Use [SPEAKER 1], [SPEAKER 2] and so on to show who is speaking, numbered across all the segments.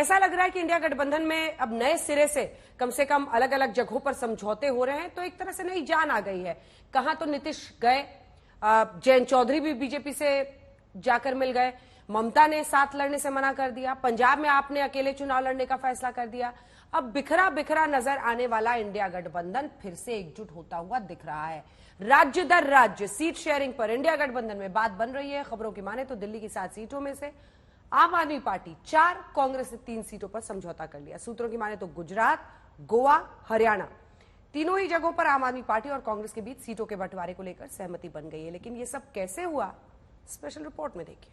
[SPEAKER 1] ऐसा लग रहा है कि इंडिया गठबंधन में अब नए सिरे से कम अलग अलग जगहों पर समझौते हो रहे हैं, तो एक तरह से नई जान आ गई है। कहां तो नीतीश गए, जयंत चौधरी भी बीजेपी से जाकर मिल गए, ममता ने साथ लड़ने से मना कर दिया, पंजाब में आपने अकेले चुनाव लड़ने का फैसला कर दिया। अब बिखरा बिखरा नजर आने वाला इंडिया गठबंधन फिर से एकजुट होता हुआ दिख रहा है। राज्य दर राज्य सीट शेयरिंग पर इंडिया गठबंधन में बात बन रही है। खबरों की माने तो दिल्ली की 7 सीटों में से आम आदमी पार्टी 4, कांग्रेस ने 3 सीटों पर समझौता कर लिया। सूत्रों की माने तो गुजरात, गोवा, हरियाणा तीनों ही जगहों पर आम आदमी पार्टी और कांग्रेस के बीच सीटों के बंटवारे को लेकर सहमति बन गई है। लेकिन यह सब कैसे हुआ, स्पेशल रिपोर्ट में देखिए।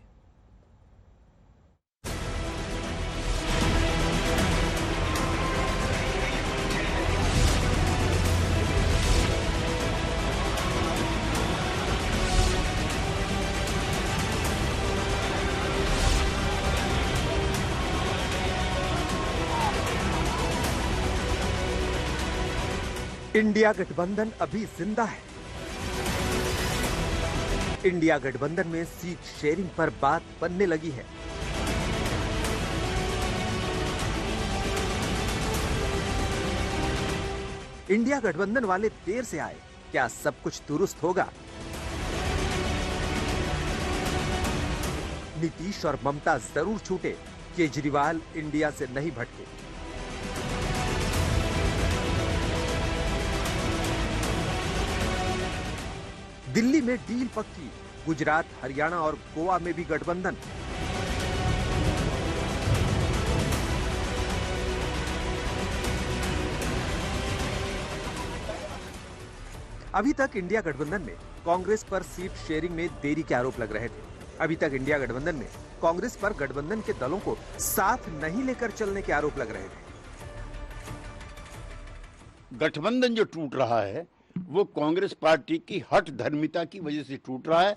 [SPEAKER 2] इंडिया गठबंधन अभी जिंदा है। इंडिया गठबंधन में सीट शेयरिंग पर बात बनने लगी है। इंडिया गठबंधन वाले देर से आए, क्या सब कुछ दुरुस्त होगा? नीतीश और ममता जरूर छूटे, केजरीवाल इंडिया से नहीं भटके। दिल्ली में डील पक्की, गुजरात, हरियाणा और गोवा में भी गठबंधन। अभी तक इंडिया गठबंधन में कांग्रेस पर सीट शेयरिंग में देरी के आरोप लग रहे थे। अभी तक इंडिया गठबंधन में कांग्रेस पर गठबंधन के दलों को साथ नहीं लेकर चलने के आरोप लग रहे थे।
[SPEAKER 3] गठबंधन जो टूट रहा है वो कांग्रेस पार्टी की हठ धर्मिता की वजह से टूट रहा है।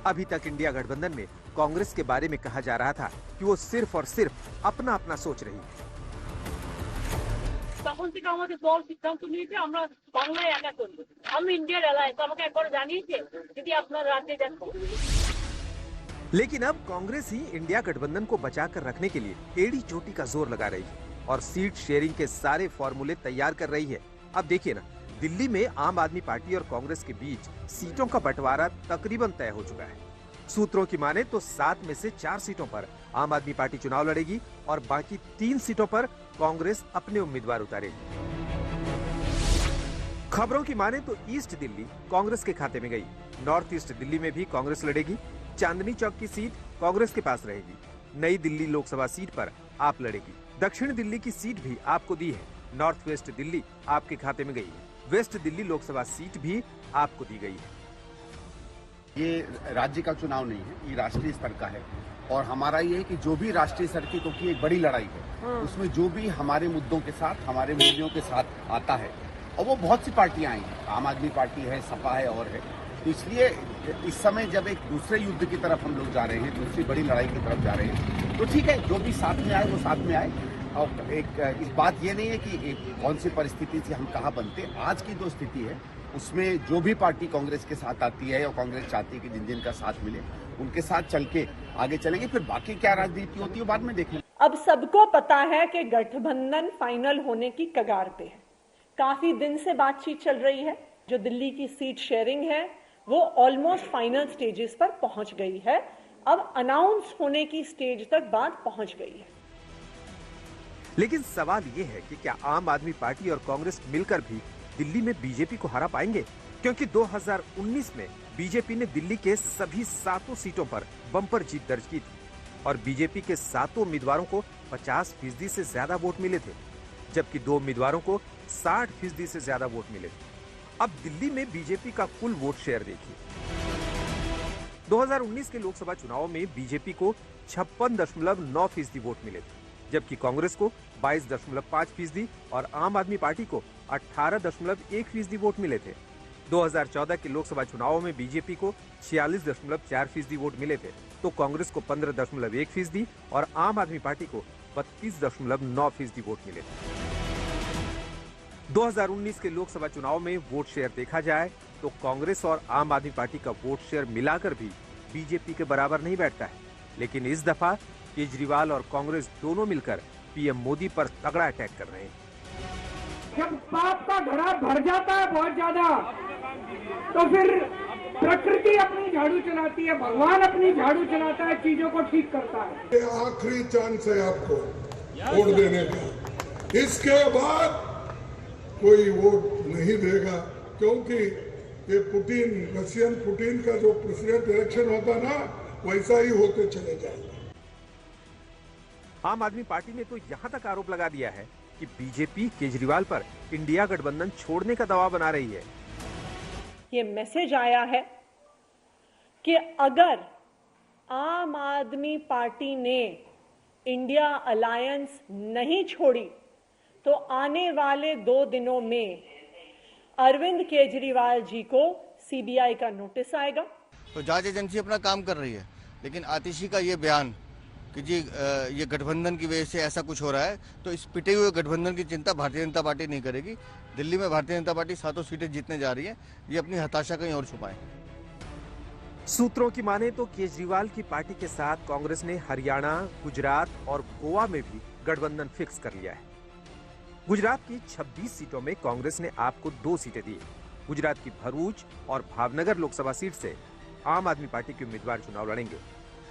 [SPEAKER 2] अभी तक इंडिया गठबंधन में कांग्रेस के बारे में कहा जा रहा था कि वो सिर्फ और सिर्फ अपना अपना सोच रही है।
[SPEAKER 4] তখন থেকে আমাদের দল সিদ্ধান্ত নিয়েছে আমরা বাংলায় একা করব। আমি ইন্ডিয়ার এলাকায় তো আমাকে একবার জানিয়েছে যদি আপনার রাজ্যে যান।
[SPEAKER 2] लेकिन अब कांग्रेस ही इंडिया गठबंधन को बचाकर रखने के लिए एड़ी चोटी का जोर लगा रही है और सीट शेयरिंग के सारे फॉर्मूले तैयार कर रही है। अब देखिए ना, दिल्ली में आम आदमी पार्टी और कांग्रेस के बीच सीटों का बंटवारा तकरीबन तय हो चुका है। सूत्रों की माने तो 7 में से 4 सीटों पर आम आदमी पार्टी चुनाव लड़ेगी और बाकी 3 सीटों पर कांग्रेस अपने उम्मीदवार उतारेगी। खबरों की माने तो ईस्ट दिल्ली कांग्रेस के खाते में गई। नॉर्थ ईस्ट दिल्ली में भी कांग्रेस लड़ेगी। चांदनी चौक की सीट कांग्रेस के पास रहेगी। नई दिल्ली लोकसभा सीट पर आप लड़ेगी। दक्षिण दिल्ली की सीट भी आपको दी है। नॉर्थ वेस्ट दिल्ली आपके खाते में गई है। वेस्ट दिल्ली लोकसभा सीट भी आपको दी गई है।
[SPEAKER 5] ये राज्य का चुनाव नहीं है, ये राष्ट्रीय स्तर का है और हमारा ये है कि जो भी राष्ट्रीय स्तर की, क्योंकि एक बड़ी लड़ाई है, उसमें जो भी हमारे मुद्दों के साथ, हमारे मूल्यों के साथ आता है, और वो बहुत सी पार्टियां आई हैं, आम आदमी पार्टी है, सपा है और है, तो इसलिए इस समय जब एक दूसरे युद्ध की तरफ हम लोग जा रहे हैं, दूसरी बड़ी लड़ाई की तरफ जा रहे हैं, तो ठीक है, जो भी साथ में आए वो साथ में आए। और एक इस बात ये नहीं है कि कौन सी परिस्थिति से हम कहाँ बनते। आज की जो स्थिति है उसमें जो भी पार्टी कांग्रेस के साथ आती है और कांग्रेस चाहती है कि जिन जिन का साथ मिले उनके साथ चल के आगे चलेंगे। फिर बाकी क्या राजनीति होती है बाद में देखेंगे।
[SPEAKER 6] अब सबको पता है कि गठबंधन फाइनल होने की कगार पे है। काफी दिन से बातचीत चल रही है। जो दिल्ली की सीट शेयरिंग है वो ऑलमोस्ट फाइनल स्टेजेस पर पहुंच गई है। अब अनाउंस होने की स्टेज तक बात पहुंच गई है।
[SPEAKER 2] लेकिन सवाल ये है कि क्या आम आदमी पार्टी और कांग्रेस मिलकर भी दिल्ली में बीजेपी को हरा पाएंगे? क्योंकि 2019 में बीजेपी ने दिल्ली के सभी 7 सीटों पर बम्पर जीत दर्ज की थी और बीजेपी के 7 उम्मीदवारों को 50% से ज्यादा वोट मिले थे, जबकि 2 उम्मीदवारों को 60% से ज्यादा वोट मिले थे। अब दिल्ली में बीजेपी का कुल वोट शेयर देखिए। 2019 के लोकसभा चुनाव में बीजेपी को 56.9% वोट मिले थे, जबकि कांग्रेस को 22.5% और आम आदमी पार्टी को 18.1% वोट मिले थे। 2014 के लोकसभा चुनाव में बीजेपी को 46.4% वोट मिले थे, तो कांग्रेस को 15.1% और आम आदमी पार्टी को 32.9% वोट मिले थे। 2019 के लोकसभा चुनाव में वोट शेयर देखा जाए तो कांग्रेस और आम आदमी पार्टी का वोट शेयर मिलाकर भी बीजेपी के बराबर नहीं बैठता है, लेकिन इस दफा केजरीवाल और कांग्रेस दोनों मिलकर पीएम मोदी पर तगड़ा अटैक कर रहे हैं।
[SPEAKER 7] जब पाप का घड़ा भर जाता है बहुत ज्यादा, तो फिर प्रकृति अपनी झाड़ू चलाती है, भगवान अपनी झाड़ू चलाता है, चीजों को ठीक करता है।
[SPEAKER 8] ये आखिरी चांस है आपको वोट देने का। इसके बाद कोई वोट नहीं देगा, क्योंकि ये पुतिन, रशियन पुतिन का जो प्रेसिडेंट इलेक्शन होता ना, वैसा ही होते चले जाएगा।
[SPEAKER 2] आम आदमी पार्टी ने तो यहां तक आरोप लगा दिया है कि बीजेपी केजरीवाल पर इंडिया गठबंधन छोड़ने का दबाव बना रही है।
[SPEAKER 6] ये मैसेज आया है कि अगर आम आदमी पार्टी ने इंडिया अलायंस नहीं छोड़ी तो आने वाले 2 दिनों में अरविंद केजरीवाल जी को सीबीआई का नोटिस आएगा।
[SPEAKER 9] तो जांच एजेंसी अपना काम कर रही है, लेकिन आतिशी का ये बयान कि जी ये गठबंधन की वजह से ऐसा कुछ हो रहा है, तो इस पिटे हुए गठबंधन की चिंता भारतीय जनता पार्टी नहीं करेगी। दिल्ली में भारतीय जनता पार्टी 7 सीटें जीतने जा रही है, ये अपनी हताशा कहीं और छुपाए।
[SPEAKER 2] सूत्रों की माने तो केजरीवाल की पार्टी के साथ कांग्रेस ने हरियाणा, गुजरात और गोवा में भी गठबंधन फिक्स कर लिया है। गुजरात की 26 सीटों में कांग्रेस ने आपको 2 सीटें दी। गुजरात की भरूच और भावनगर लोकसभा सीट से आम आदमी पार्टी के उम्मीदवार चुनाव लड़ेंगे,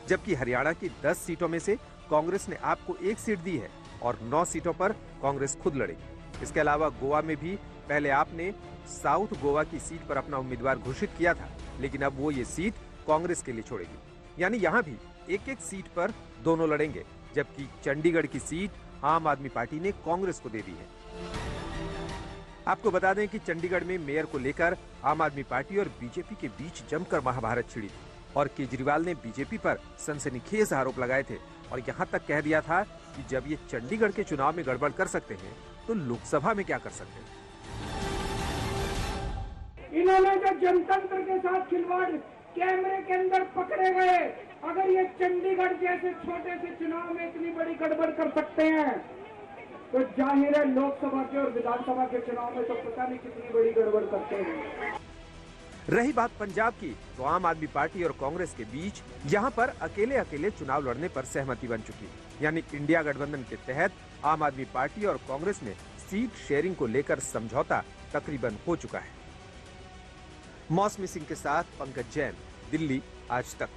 [SPEAKER 2] जबकि हरियाणा की 10 सीटों में से कांग्रेस ने आपको 1 सीट दी है और 9 सीटों पर कांग्रेस खुद लड़ेगी। इसके अलावा गोवा में भी पहले आपने साउथ गोवा की सीट पर अपना उम्मीदवार घोषित किया था, लेकिन अब वो ये सीट कांग्रेस के लिए छोड़ेगी। यानी यहाँ भी 1-1 सीट पर दोनों लड़ेंगे, जबकि चंडीगढ़ की सीट आम आदमी पार्टी ने कांग्रेस को दे दी है। आपको बता दें कि चंडीगढ़ में मेयर को लेकर आम आदमी पार्टी और बीजेपी के बीच जमकर महाभारत छिड़ी थी और केजरीवाल ने बीजेपी पर सनसनीखेज आरोप लगाए थे और यहां तक कह दिया था कि जब ये चंडीगढ़ के चुनाव में गड़बड़ कर सकते हैं तो लोकसभा में क्या कर सकते हैं।
[SPEAKER 7] इन्होंने जो जनतंत्र के साथ खिलवाड़ कैमरे के अंदर पकड़े गए, अगर ये चंडीगढ़ जैसे छोटे से चुनाव में इतनी बड़ी गड़बड़ कर सकते हैं, तो जाहिर है लोकसभा के और विधानसभा के चुनाव में तो पता नहीं कितनी बड़ी गड़बड़ करते हैं।
[SPEAKER 2] रही बात पंजाब की, तो आम आदमी पार्टी और कांग्रेस के बीच यहां पर अकेले अकेले चुनाव लड़ने पर सहमति बन चुकी है। यानी इंडिया गठबंधन के तहत आम आदमी पार्टी और कांग्रेस में सीट शेयरिंग को लेकर समझौता तकरीबन हो चुका है। मौसमी सिंह के साथ पंकज जैन, दिल्ली आज तक।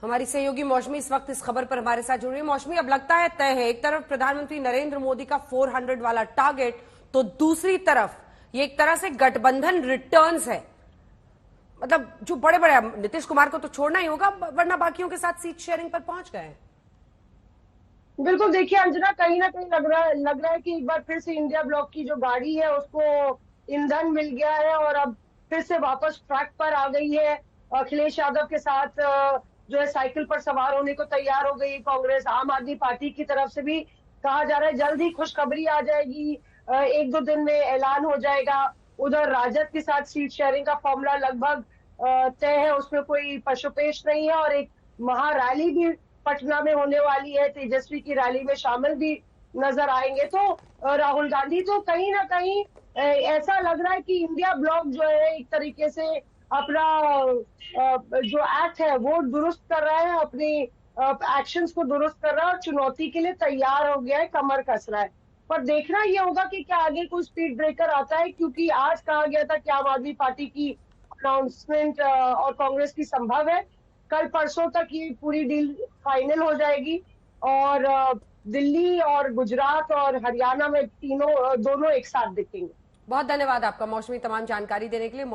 [SPEAKER 1] हमारी सहयोगी मौसमी इस वक्त इस खबर पर हमारे साथ जुड़ रही है। मौसमी, अब लगता है तय है, एक तरफ प्रधानमंत्री नरेंद्र मोदी का 400 वाला टारगेट, तो दूसरी तरफ ये एक तरह से गठबंधन रिटर्न्स है। मतलब जो बड़े बड़े, नीतीश कुमार को तो छोड़ना ही होगा, वरना बाकियों के साथ सीट शेयरिंग पर पहुंच गए हैं।
[SPEAKER 10] बिल्कुल, देखिए अंजना, कहीं ना कहीं लग रहा है कि एक बार फिर से इंडिया ब्लॉक की जो गाड़ी है उसको ईंधन मिल गया है और अब फिर से वापस ट्रैक पर आ गई है। अखिलेश यादव के साथ जो है साइकिल पर सवार होने को तैयार हो गई कांग्रेस। आम आदमी पार्टी की तरफ से भी कहा जा रहा है जल्द ही खुशखबरी आ जाएगी, 1-2 दिन में ऐलान हो जाएगा। उधर राजद के साथ सीट शेयरिंग का फॉर्मूला लगभग तय है, उसमें कोई पशुपेश नहीं है और एक महारैली भी पटना में होने वाली है। तेजस्वी की रैली में शामिल भी नजर आएंगे। तो राहुल गांधी तो कहीं ना कहीं ऐसा लग रहा है कि इंडिया ब्लॉक जो है एक तरीके से अपना जो एक्ट है वो दुरुस्त कर रहा है, अपनी एक्शंस को दुरुस्त कर रहा है और चुनौती के लिए तैयार हो गया है, कमर कस रहा है। पर देखना ये होगा कि क्या आगे कोई स्पीड ब्रेकर आता है, क्योंकि आज कहा गया था कि आम आदमी पार्टी की अनाउंसमेंट और कांग्रेस की संभव है। कल परसों तक ये पूरी डील फाइनल हो जाएगी और दिल्ली और गुजरात और हरियाणा में दोनों एक साथ दिखेंगे।
[SPEAKER 1] बहुत धन्यवाद आपका मौसमी, तमाम जानकारी देने के लिए।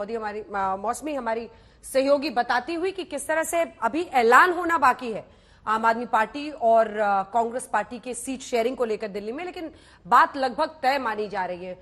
[SPEAKER 1] मौसमी हमारी सहयोगी बताती हुई कि किस तरह से अभी ऐलान होना बाकी है आम आदमी पार्टी और कांग्रेस पार्टी के सीट शेयरिंग को लेकर दिल्ली में, लेकिन बात लगभग तय मानी जा रही है।